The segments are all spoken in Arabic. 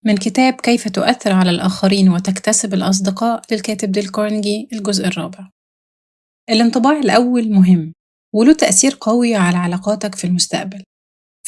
من كتاب كيف تؤثر على الآخرين وتكتسب الأصدقاء للكاتب ديل كارنيجي الجزء الرابع. الانطباع الأول مهم وله تأثير قوي على علاقاتك في المستقبل.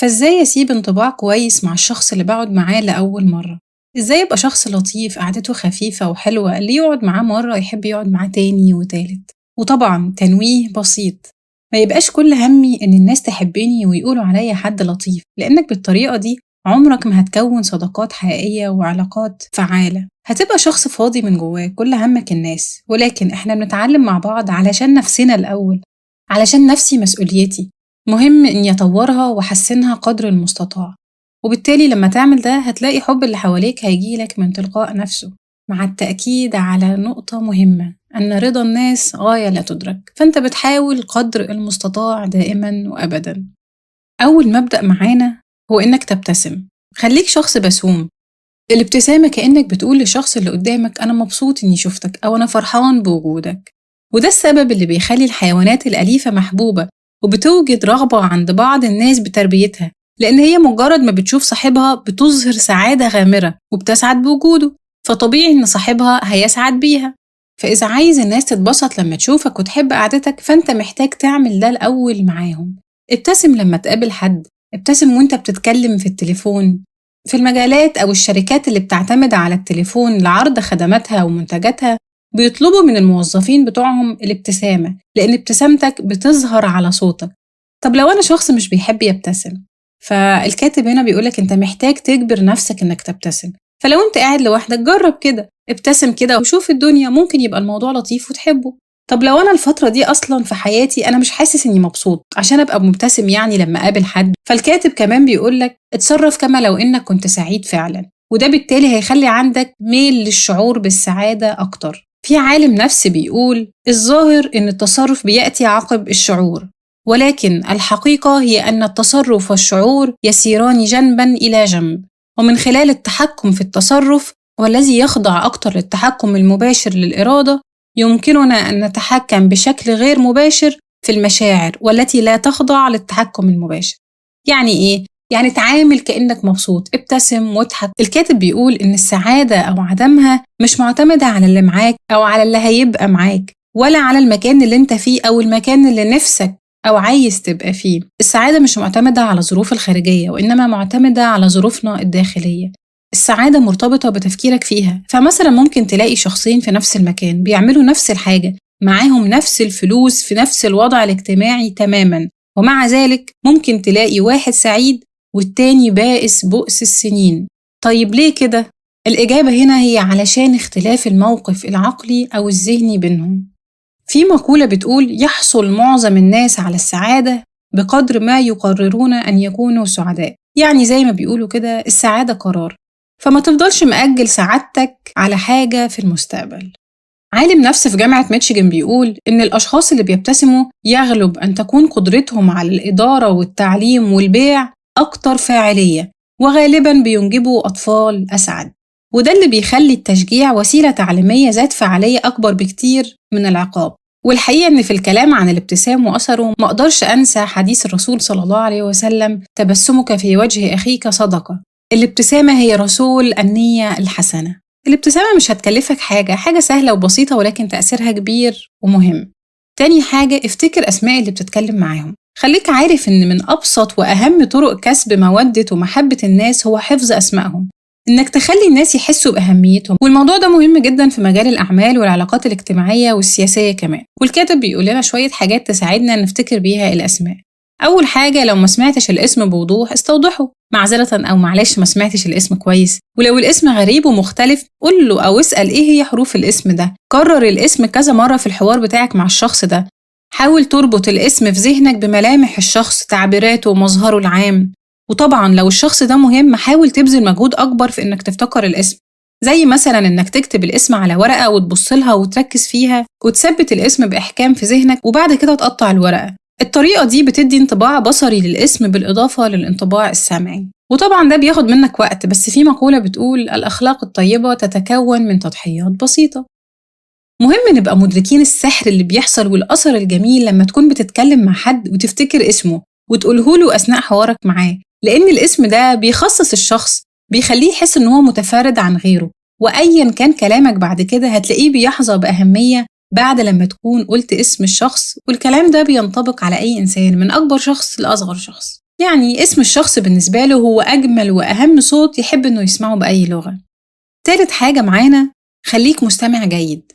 فإزاي أسيب انطباع كويس مع الشخص اللي بقعد معاه لأول مرة؟ إزاي أبقى شخص لطيف قعدته خفيفة وحلوة اللي يقعد معاه مرة يحب يقعد معاه تاني وتالت؟ وطبعا تنويه بسيط، ما يبقاش كل همي إن الناس تحبني ويقولوا عليا حد لطيف، لأنك بالطريقة دي عمرك ما هتكون صداقات حقيقية وعلاقات فعالة. هتبقى شخص فاضي من جواك كل همك الناس، ولكن إحنا بنتعلم مع بعض علشان نفسنا الأول، علشان نفسي مسؤوليتي، مهم إني أطورها وأحسنها قدر المستطاع. وبالتالي لما تعمل ده هتلاقي حب اللي حواليك هيجيلك من تلقاء نفسه، مع التأكيد على نقطة مهمة، أن رضا الناس غاية لا تدرك، فأنت بتحاول قدر المستطاع دائما وأبدا. أول مبدأ معانا هو إنك تبتسم، خليك شخص بسوم. الابتسامة كأنك بتقول للشخص اللي قدامك أنا مبسوط إني شفتك أو أنا فرحان بوجودك. وده السبب اللي بيخلي الحيوانات الأليفة محبوبة وبتوجد رغبة عند بعض الناس بتربيتها، لأن هي مجرد ما بتشوف صاحبها بتظهر سعادة غامرة وبتسعد بوجوده، فطبيعي إن صاحبها هيسعد بيها. فإذا عايز الناس تتبسط لما تشوفك وتحب قعدتك، فأنت محتاج تعمل ده الأول معاهم. ابتسم لما تقابل حد، ابتسم وانت بتتكلم في التليفون. في المجالات أو الشركات اللي بتعتمد على التليفون لعرض خدماتها ومنتجاتها بيطلبوا من الموظفين بتوعهم الابتسامة، لأن ابتسامتك بتظهر على صوتك. طب لو أنا شخص مش بيحب يبتسم، فالكاتب هنا بيقولك أنت محتاج تجبر نفسك إنك تبتسم. فلو أنت قاعد لوحدك جرب كده، ابتسم كده وشوف الدنيا، ممكن يبقى الموضوع لطيف وتحبه. طب لو أنا الفترة دي أصلا في حياتي أنا مش حاسس إني مبسوط عشان أبقى مبتسم يعني لما أقابل حد، فالكاتب كمان بيقولك اتصرف كما لو إنك كنت سعيد فعلا، وده بالتالي هيخلي عندك ميل للشعور بالسعادة أكتر. في عالم نفسي بيقول الظاهر إن التصرف بيأتي عقب الشعور، ولكن الحقيقة هي أن التصرف والشعور يسيران جنبا إلى جنب، ومن خلال التحكم في التصرف والذي يخضع أكتر للتحكم المباشر للإرادة، يمكننا أن نتحكم بشكل غير مباشر في المشاعر والتي لا تخضع للتحكم المباشر. يعني إيه؟ يعني تعامل كأنك مبسوط، ابتسم واضحك. الكاتب بيقول إن السعادة أو عدمها مش معتمدة على اللي معاك أو على اللي هيبقى معاك، ولا على المكان اللي انت فيه أو المكان اللي نفسك أو عايز تبقى فيه. السعادة مش معتمدة على الظروف الخارجية، وإنما معتمدة على ظروفنا الداخلية. السعادة مرتبطة بتفكيرك فيها. فمثلا ممكن تلاقي شخصين في نفس المكان بيعملوا نفس الحاجة، معاهم نفس الفلوس في نفس الوضع الاجتماعي تماما، ومع ذلك ممكن تلاقي واحد سعيد والتاني بائس بؤس السنين. طيب ليه كده؟ الإجابة هنا هي علشان اختلاف الموقف العقلي أو الذهني بينهم. في مقولة بتقول يحصل معظم الناس على السعادة بقدر ما يقررون أن يكونوا سعداء. يعني زي ما بيقولوا كده السعادة قرار، فما تفضلش مأجل سعادتك على حاجة في المستقبل. عالم نفس في جامعة ميتشيغان بيقول إن الأشخاص اللي بيبتسموا يغلب أن تكون قدرتهم على الإدارة والتعليم والبيع أكتر فاعلية، وغالباً بينجبوا أطفال أسعد. وده اللي بيخلي التشجيع وسيلة تعليمية ذات فعالية أكبر بكتير من العقاب. والحقيقة إن في الكلام عن الابتسام وأثره ما أقدرش أنسى حديث الرسول صلى الله عليه وسلم: تبسمك في وجه أخيك صدقة. الابتسامة هي رسول النية الحسنة. الابتسامة مش هتكلفك حاجة سهلة وبسيطة، ولكن تأثيرها كبير ومهم. تاني حاجة، افتكر أسماء اللي بتتكلم معاهم. خليك عارف إن من أبسط وأهم طرق كسب مودة ومحبة الناس هو حفظ أسمائهم، إنك تخلي الناس يحسوا بأهميتهم. والموضوع ده مهم جدا في مجال الأعمال والعلاقات الاجتماعية والسياسية كمان. والكاتب بيقول لنا شوية حاجات تساعدنا نفتكر بيها الأسماء. أول حاجة، لو ما سمعتش الاسم بوضوح استوضحه، معذرة أو معلش ما سمعتش الاسم كويس. ولو الاسم غريب ومختلف قول له أو اسأل إيه هي حروف الاسم ده. كرر الاسم كذا مرة في الحوار بتاعك مع الشخص ده. حاول تربط الاسم في ذهنك بملامح الشخص، تعبيراته ومظهره العام. وطبعاً لو الشخص ده مهم حاول تبذل مجهود أكبر في إنك تفتكر الاسم، زي مثلاً إنك تكتب الاسم على ورقة وتبصلها وتركز فيها وتثبت الاسم بإحكام في ذهنك، وبعد كده تقطع الورقة. الطريقة دي بتدي انطباع بصري للاسم بالإضافة للانطباع السمعي، وطبعاً ده بياخد منك وقت، بس في مقولة بتقول الأخلاق الطيبة تتكون من تضحيات بسيطة. مهم نبقى مدركين السحر اللي بيحصل والأثر الجميل لما تكون بتتكلم مع حد وتفتكر اسمه وتقوله له أثناء حوارك معاه، لأن الاسم ده بيخصص الشخص، بيخليه يحس إن هو متفرد عن غيره، وأيا كان كلامك بعد كده هتلاقيه بيحظى بأهمية بعد لما تكون قلت اسم الشخص. والكلام ده بينطبق على أي إنسان من أكبر شخص لأصغر شخص. يعني اسم الشخص بالنسبة له هو أجمل وأهم صوت يحب إنه يسمعه بأي لغة. تالت حاجة معانا، خليك مستمع جيد.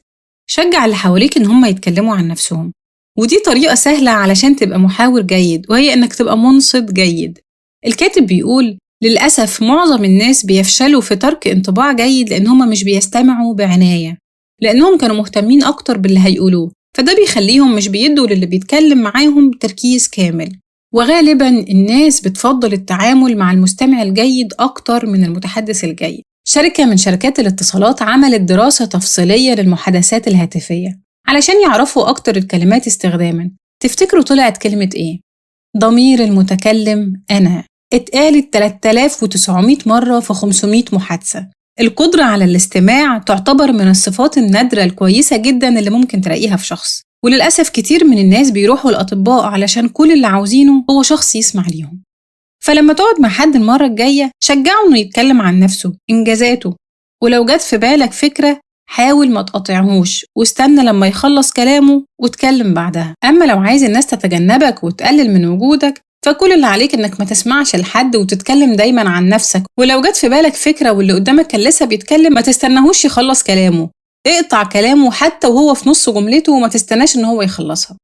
شجع اللي حواليك إن هم يتكلموا عن نفسهم، ودي طريقة سهلة علشان تبقى محاور جيد، وهي إنك تبقى منصت جيد. الكاتب بيقول للأسف معظم الناس بيفشلوا في ترك انطباع جيد لأن هم مش بيستمعوا بعناية، لأنهم كانوا مهتمين أكتر باللي هيقولوه، فده بيخليهم مش بيدوا للي بيتكلم معاهم تركيز كامل. وغالباً الناس بتفضل التعامل مع المستمع الجيد أكتر من المتحدث الجيد. شركة من شركات الاتصالات عملت دراسة تفصيلية للمحادثات الهاتفية علشان يعرفوا أكتر الكلمات استخداماً. تفتكروا طلعت كلمة إيه؟ ضمير المتكلم أنا اتقالت 3900 مرة في 500 محادثة. القدرة على الاستماع تعتبر من الصفات النادرة الكويسة جداً اللي ممكن تلاقيها في شخص، وللأسف كتير من الناس بيروحوا الأطباء علشان كل اللي عاوزينه هو شخص يسمع ليهم. فلما تقعد مع حد المرة الجاية شجعه إنه يتكلم عن نفسه، إنجازاته، ولو جت في بالك فكرة حاول ما تقاطعهوش واستنى لما يخلص كلامه واتكلم بعدها. أما لو عايز الناس تتجنبك وتقلل من وجودك، فكل اللي عليك إنك ما تسمعش لحد وتتكلم دايما عن نفسك، ولو جت في بالك فكرة واللي قدامك كان لسه بيتكلم ما تستناهوش يخلص كلامه، اقطع كلامه حتى وهو في نص جملته وما تستناش إن هو يخلصها.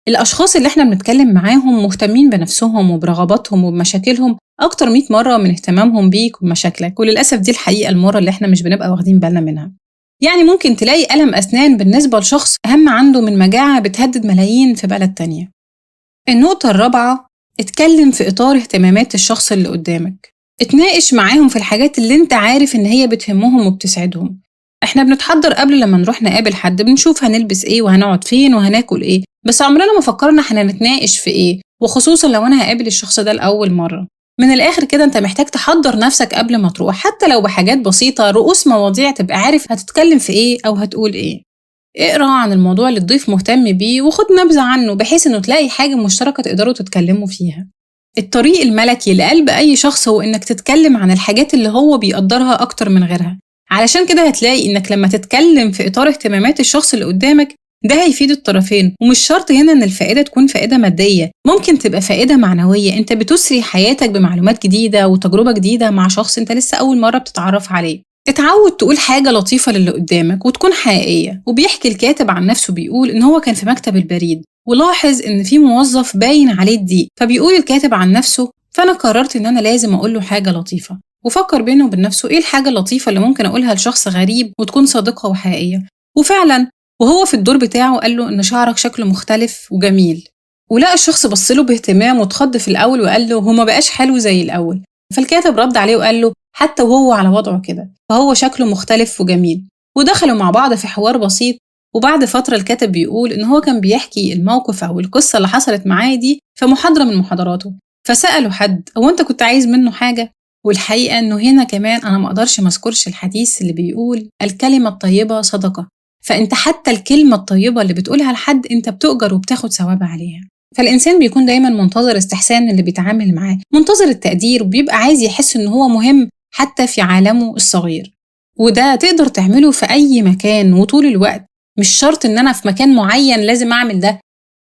الأشخاص اللي احنا بنتكلم معاهم مهتمين بنفسهم وبرغباتهم وبمشاكلهم أكتر 100 مرة من اهتمامهم بيك وبمشاكلك، وللأسف دي الحقيقة المرة اللي احنا مش بنبقى واخدين بالنا منها. يعني ممكن تلاقي ألم أسنان بالنسبة لشخص أهم عنده من مجاعة بتهدد ملايين في بلد تانية. النقطة الرابعة، اتكلم في إطار اهتمامات الشخص اللي قدامك. اتناقش معاهم في الحاجات اللي انت عارف إن هي بتهمهم وبتسعدهم. احنا بنتحضر قبل لما نروح نقابل حد، بنشوف هنلبس ايه وهنقعد فين وهناكل ايه، بس عمرنا ما فكرنا احنا نتناقش في ايه، وخصوصا لو انا هقابل الشخص ده لأول مرة. من الآخر كده انت محتاج تحضر نفسك قبل ما تروح، حتى لو بحاجات بسيطة، رؤوس مواضيع تبقى عارف هتتكلم في ايه أو هتقول ايه. اقرأ عن الموضوع اللي الضيف مهتم بيه وخد نبذة عنه بحيث انه تلاقي حاجة مشتركة تقدروا تتكلموا فيها. الطريق الملكي لقلب أي شخص هو إنك تتكلم عن الحاجات اللي هو بيقدرها أكتر من غيرها. علشان كده هتلاقي إنك لما تتكلم في إطار اهتمامات الشخص اللي قدامك ده هيفيد الطرفين، ومش شرط هنا إن الفائدة تكون فائدة مادية، ممكن تبقى فائدة معنوية. أنت بتسري حياتك بمعلومات جديدة وتجربة جديدة مع شخص أنت لسه أول مرة بتتعرف عليه. اتعود تقول حاجة لطيفة للي قدامك وتكون حقيقية. وبيحكي الكاتب عن نفسه بيقول إن هو كان في مكتب البريد ولاحظ إن في موظف باين عليه الضيق، فبيقول الكاتب عن نفسه فأنا قررت إن أنا لازم أقول له حاجة لطيفة. وفكر بينه وبين نفسه إيه الحاجة اللطيفة اللي ممكن أقولها لشخص غريب وتكون صادقة وحقيقية. وفعلا وهو في الدور بتاعه قال له إن شعرك شكله مختلف وجميل، ولقى الشخص بصله باهتمام واتخض في الأول وقال له هو ما بقاش حلو زي الأول. فالكاتب رد عليه وقال له حتى وهو على وضعه كده فهو شكله مختلف وجميل. ودخلوا مع بعض في حوار بسيط. وبعد فترة الكاتب بيقول إن هو كان بيحكي الموقف أو القصة اللي حصلت معاه دي في محاضرة من محاضراته، فسأله حد هو أنت كنت عايز منه حاجة؟ والحقيقة إنه هنا كمان أنا ما أقدرش ما أذكرش الحديث اللي بيقول الكلمة الطيبة صدقة. فأنت حتى الكلمة الطيبة اللي بتقولها لحد أنت بتؤجر وبتاخد ثواب عليها. فالإنسان بيكون دايما منتظر استحسان اللي بيتعامل معاه، منتظر التقدير، وبيبقى عايز يحس إن هو مهم حتى في عالمه الصغير. وده تقدر تعمله في أي مكان وطول الوقت، مش شرط إن أنا في مكان معين لازم أعمل ده.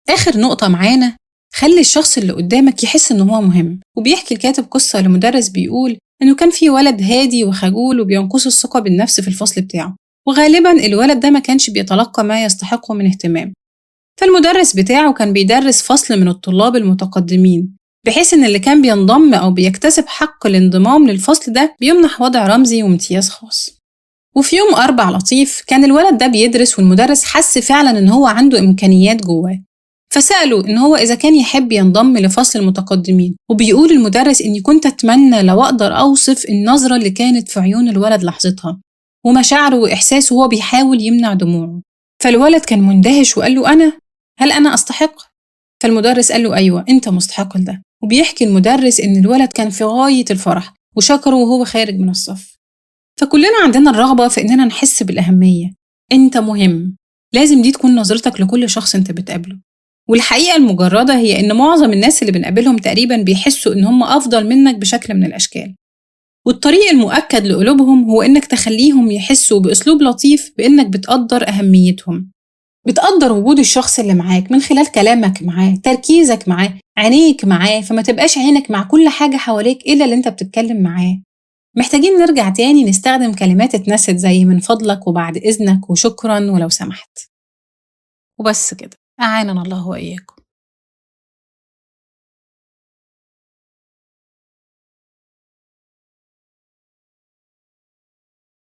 آخر نقطة معانا، خلي الشخص اللي قدامك يحس إنه هو مهم. وبيحكي الكاتب قصة لمدرس بيقول إنه كان في ولد هادي وخجول وبينقصه الثقة بالنفس في الفصل بتاعه، وغالبا الولد ده ما كانش بيتلقى ما يستحقه من اهتمام. فالمدرس بتاعه كان بيدرس فصل من الطلاب المتقدمين، بحيث إن اللي كان بينضم أو بيكتسب حق الانضمام للفصل ده بيمنح وضع رمزي وامتياز خاص. وفي يوم أربع لطيف كان الولد ده بيدرس والمدرس حس فعلا إن هو عنده إمكانيات جواه، فسأله إن هو إذا كان يحب ينضم لفصل المتقدمين. وبيقول المدرس إني كنت أتمنى لو أقدر أوصف النظرة اللي كانت في عيون الولد لحظتها ومشاعره وإحساسه وهو بيحاول يمنع دموعه. فالولد كان مندهش وقال له هل أنا أستحق؟ فالمدرس قال له أيوة أنت مستحق لده. وبيحكي المدرس إن الولد كان في غاية الفرح وشكره وهو خارج من الصف. فكلنا عندنا الرغبة في إننا نحس بالأهمية. أنت مهم، لازم دي تكون نظرتك لكل شخص أنت بتقابله. والحقيقة المجردة هي إن معظم الناس اللي بنقابلهم تقريبا بيحسوا إن هم أفضل منك بشكل من الأشكال. والطريق المؤكد لقلوبهم هو إنك تخليهم يحسوا بأسلوب لطيف بإنك بتقدر أهميتهم، بتقدر وجود الشخص اللي معاك من خلال كلامك معاه، تركيزك معاه، عينيك معاه، فما تبقاش عينك مع كل حاجة حواليك إلا اللي أنت بتتكلم معاه. محتاجين نرجع تاني نستخدم كلمات اتنست زي من فضلك وبعد إذنك وشكرا ولو سمحت، وبس كده. أعاننا الله وإياكم.